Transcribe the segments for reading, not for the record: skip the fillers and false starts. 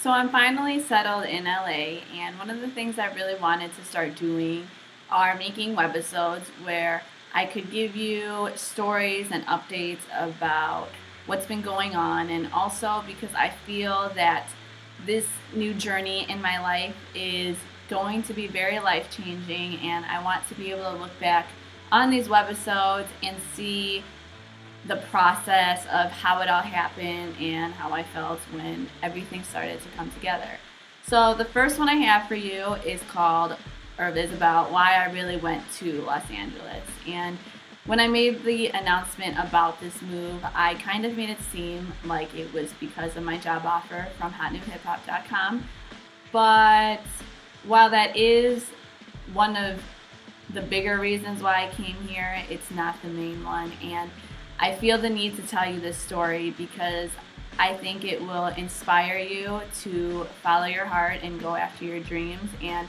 So I'm finally settled in LA, and one of the things I really wanted to start doing are making webisodes where I could give you stories and updates about what's been going on, and also because I feel that this new journey in my life is going to be very life-changing, and I want to be able to look back on these webisodes and see the process of how it all happened and how I felt when everything started to come together. So the first one I have for you is about why I really went to Los Angeles. And when I made the announcement about this move, I kind of made it seem like it was because of my job offer from HotNewHipHop.com. But while that is one of the bigger reasons why I came here, it's not the main one. And I feel the need to tell you this story because I think it will inspire you to follow your heart and go after your dreams. And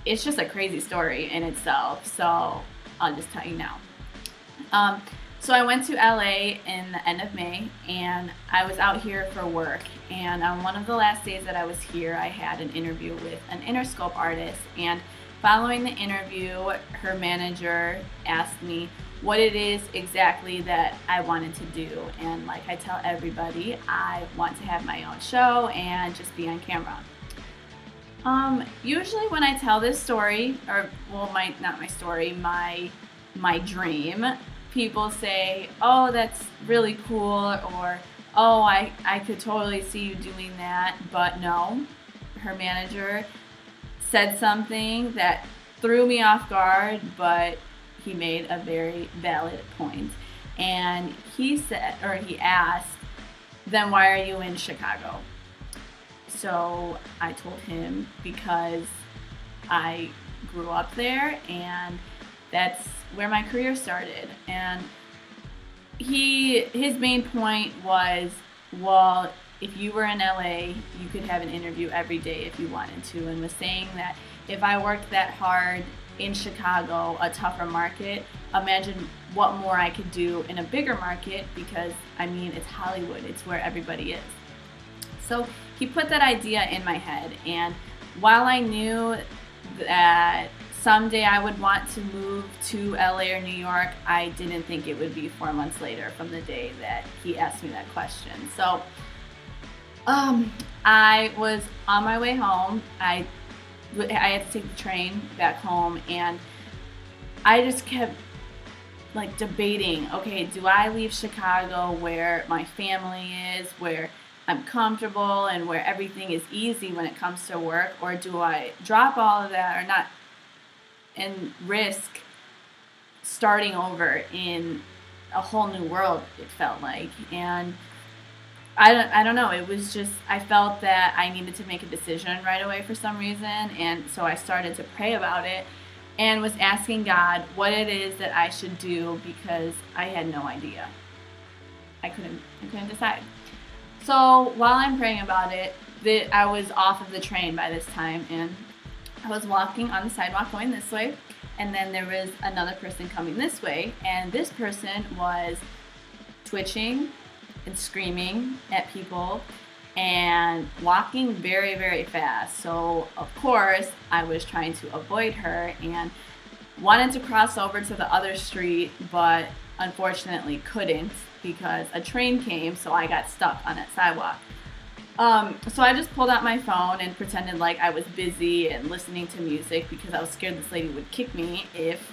it's just a crazy story in itself, so I'll just tell you now. So I went to LA in the end of May, and I was out here for work. And on one of the last days that I was here, I had an interview with an Interscope artist. And following the interview, her manager asked me what it is exactly that I wanted to do. And like I tell everybody, I want to have my own show and just be on camera. Usually when I tell this story, or well, not my story, my dream, people say, oh, that's really cool, or oh, I could totally see you doing that. But no, her manager said something that threw me off guard, but he made a very valid point. And he asked, then why are you in Chicago? So I told him because I grew up there and that's where my career started. And his main point was, well, if you were in LA, you could have an interview every day if you wanted to, and was saying that if I worked that hard in Chicago, a tougher market, imagine what more I could do in a bigger market, because I mean, it's Hollywood, it's where everybody is. So he put that idea in my head, and while I knew that someday I would want to move to LA or New York, I didn't think it would be 4 months later from the day that he asked me that question. So I was on my way home. I had to take the train back home, and I just kept like debating, okay, do I leave Chicago where my family is, where I'm comfortable and where everything is easy when it comes to work, or do I drop all of that or not and risk starting over in a whole new world, it felt like. And I don't know, it was just, I felt that I needed to make a decision right away for some reason, and so I started to pray about it and was asking God what it is that I should do, because I had no idea. I couldn't decide. So while I'm praying about it, I was off of the train by this time, and I was walking on the sidewalk going this way, and then there was another person coming this way, and this person was twitching and screaming at people and walking very, very fast. So of course I was trying to avoid her and wanted to cross over to the other street, but unfortunately couldn't because a train came, so I got stuck on that sidewalk. So I just pulled out my phone and pretended like I was busy and listening to music, because I was scared this lady would kick me if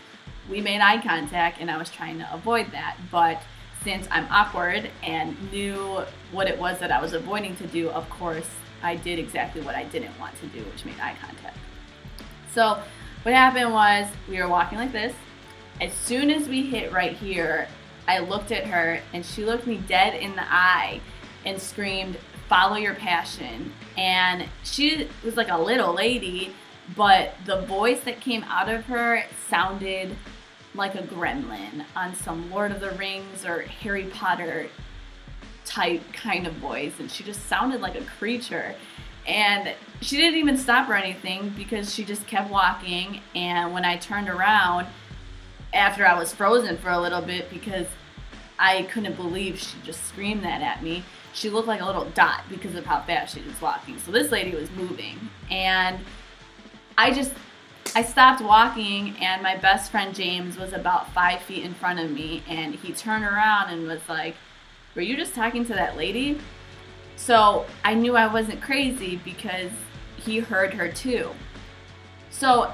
we made eye contact, and I was trying to avoid that. But since I'm awkward and knew what it was that I was avoiding to do, of course, I did exactly what I didn't want to do, which made eye contact. So what happened was, we were walking like this. As soon as we hit right here, I looked at her and she looked me dead in the eye and screamed, "Follow your passion." And she was like a little lady, but the voice that came out of her sounded like a gremlin on some Lord of the Rings or Harry Potter type kind of voice, and she just sounded like a creature. And she didn't even stop or anything, because she just kept walking. And when I turned around, after I was frozen for a little bit because I couldn't believe she just screamed that at me, she looked like a little dot because of how fast she was walking. So this lady was moving, and I stopped walking, and my best friend James was about 5 feet in front of me, and he turned around and was like, "Were you just talking to that lady?" So I knew I wasn't crazy because he heard her too. So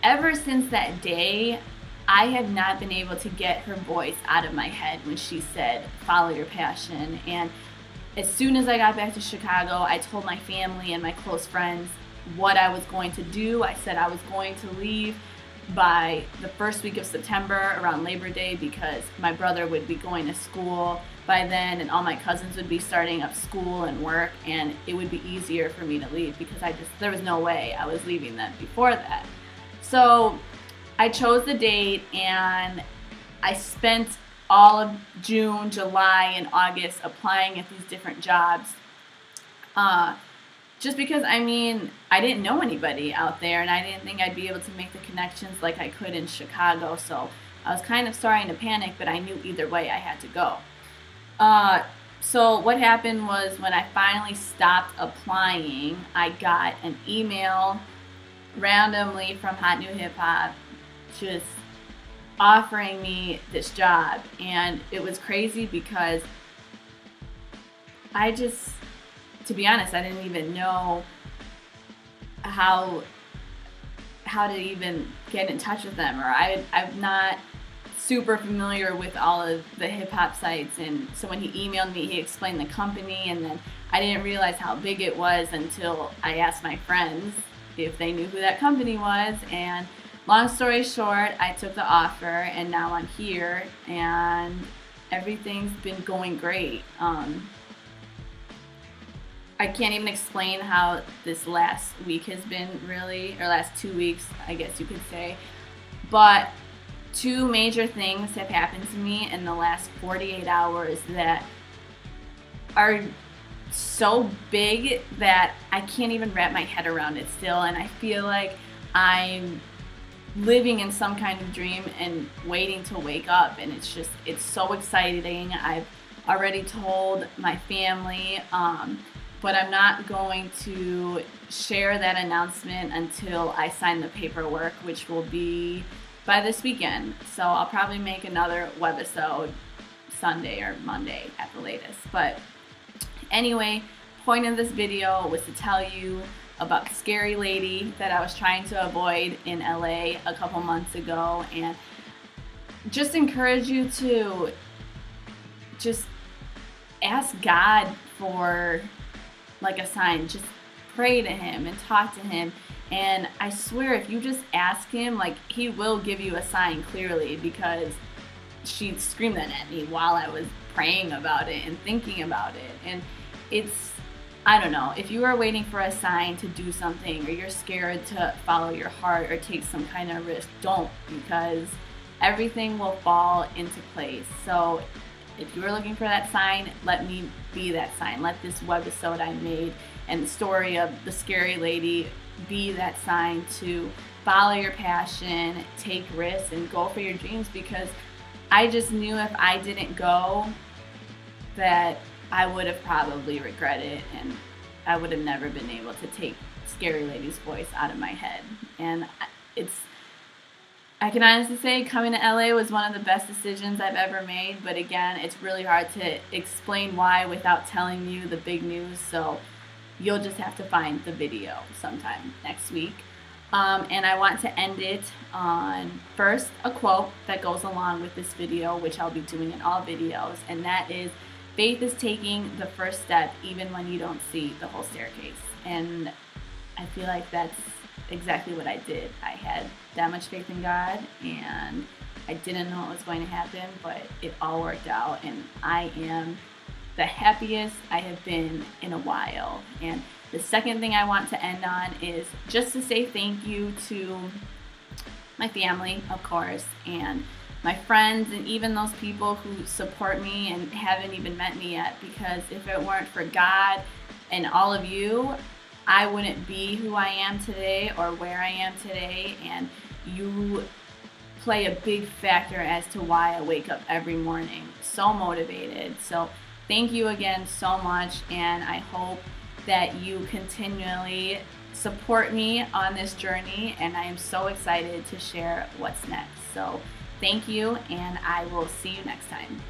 ever since that day, I have not been able to get her voice out of my head when she said, "Follow your passion." And as soon as I got back to Chicago, I told my family and my close friends what I was going to do. I said I was going to leave by the first week of September, around Labor Day, because my brother would be going to school by then, and all my cousins would be starting up school and work, and it would be easier for me to leave because there was no way I was leaving them before that. So I chose the date, and I spent all of June, July, and August applying at these different jobs. Just because, I mean, I didn't know anybody out there, and I didn't think I'd be able to make the connections like I could in Chicago, so I was kind of starting to panic, but I knew either way I had to go. So what happened was, when I finally stopped applying, I got an email randomly from Hot New Hip Hop just offering me this job, and it was crazy because to be honest, I didn't even know how to even get in touch with them, or I'm not super familiar with all of the hip hop sites. And so when he emailed me, he explained the company, and then I didn't realize how big it was until I asked my friends if they knew who that company was. And long story short, I took the offer, and now I'm here, and everything's been going great. I can't even explain how this last week has been, really, or last 2 weeks, I guess you could say. But two major things have happened to me in the last 48 hours that are so big that I can't even wrap my head around it still. And I feel like I'm living in some kind of dream and waiting to wake up. And it's so exciting. I've already told my family, but I'm not going to share that announcement until I sign the paperwork, which will be by this weekend. So I'll probably make another webisode Sunday or Monday at the latest. But anyway, point of this video was to tell you about the scary lady that I was trying to avoid in LA a couple months ago, and just encourage you to just ask God for like a sign. Just pray to him and talk to him, and I swear if you just ask him, like, he will give you a sign clearly, because she screamed that at me while I was praying about it and thinking about it. And I don't know, if you are waiting for a sign to do something, or you're scared to follow your heart or take some kind of risk, don't, because everything will fall into place. So if you are looking for that sign, let me be that sign. Let this webisode I made and the story of the scary lady be that sign to follow your passion, take risks, and go for your dreams, because I just knew if I didn't go that I would have probably regretted it, and I would have never been able to take Scary Lady's voice out of my head. And I can honestly say coming to LA was one of the best decisions I've ever made, but again, it's really hard to explain why without telling you the big news, so you'll just have to find the video sometime next week. And I want to end it on, first, a quote that goes along with this video, which I'll be doing in all videos, and that is, "Faith is taking the first step even when you don't see the whole staircase." And I feel like that's exactly what I did. I had that much faith in God, and I didn't know what was going to happen, but it all worked out, and I am the happiest I have been in a while. And the second thing I want to end on is just to say thank you to my family, of course, and my friends, and even those people who support me and haven't even met me yet, because if it weren't for God and all of you, I wouldn't be who I am today or where I am today, and you play a big factor as to why I wake up every morning so motivated. So thank you again so much, and I hope that you continually support me on this journey, and I am so excited to share what's next. So thank you, and I will see you next time.